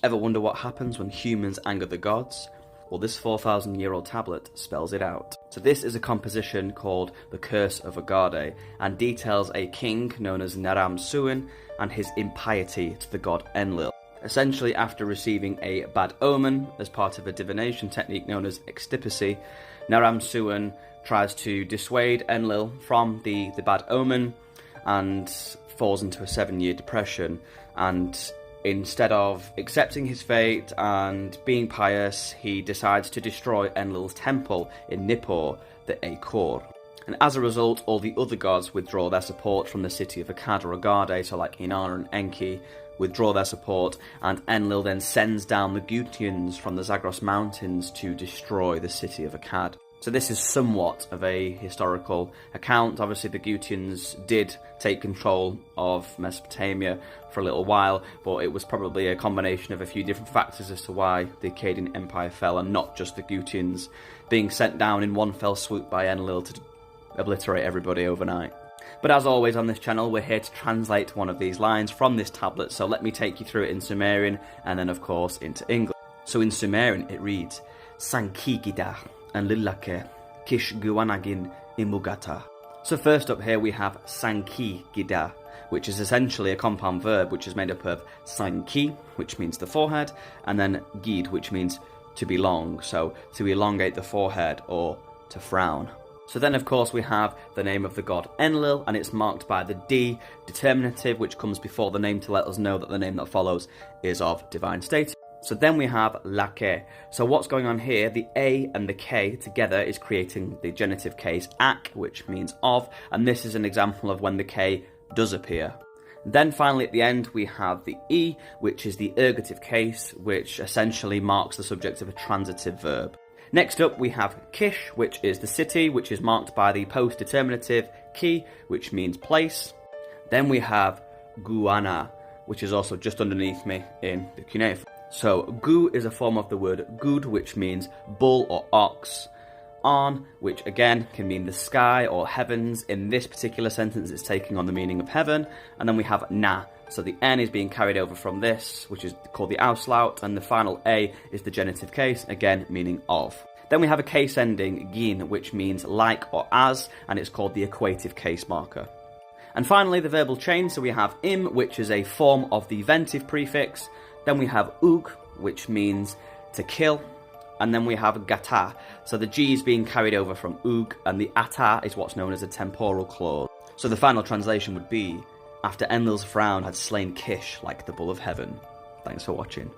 Ever wonder what happens when humans anger the gods? Well, this 4,000-year-old tablet spells it out. So this is a composition called The Curse of Agade, and details a king known as Naram Suin and his impiety to the god Enlil. Essentially, after receiving a bad omen as part of a divination technique known as extipacy, Naram Suin tries to dissuade Enlil from the bad omen and falls into a 7-year depression. And instead of accepting his fate and being pious, he decides to destroy Enlil's temple in Nippur, the Akor. And as a result, all the other gods withdraw their support from the city of Akkad or Agade, so like Inanna and Enki withdraw their support, and Enlil then sends down the Gutians from the Zagros Mountains to destroy the city of Akkad. So this is somewhat of a historical account. Obviously the Gutians did take control of Mesopotamia for a little while, but it was probably a combination of a few different factors as to why the Akkadian Empire fell, and not just the Gutians being sent down in one fell swoop by Enlil to obliterate everybody overnight. But as always on this channel, we're here to translate one of these lines from this tablet, so let me take you through it in Sumerian and then of course into English. So in Sumerian it reads, Sankigida and Lillake Kish Guanagin Imugata. So first up here we have Sanki Gida, which is essentially a compound verb which is made up of Sanki, which means the forehead, and then Gid, which means to be long, so to elongate the forehead or to frown. So then of course we have the name of the god Enlil, and it's marked by the D determinative which comes before the name to let us know that the name that follows is of divine status. So then we have Lake. So what's going on here, the A and the K together is creating the genitive case ak, which means of, and this is an example of when the K does appear. Then finally at the end we have the E, which is the ergative case, which essentially marks the subject of a transitive verb. Next up we have Kish, which is the city, which is marked by the post-determinative ki, which means place. Then we have Guana, which is also just underneath me in the cuneiform. So gu is a form of the word gud, which means bull or ox. An, which again can mean the sky or heavens. In this particular sentence it's taking on the meaning of heaven. And then we have na, so the n is being carried over from this, which is called the auslaut, and the final a is the genitive case, again meaning of. Then we have a case ending gin, which means like or as, and it's called the equative case marker. And finally the verbal chain, so we have im, which is a form of the ventive prefix. Then we have ug, which means to kill. And then we have gata, so the G is being carried over from ug, and the ata is what's known as a temporal clause. So the final translation would be, after Enlil's frown had slain Kish like the bull of heaven. Thanks for watching.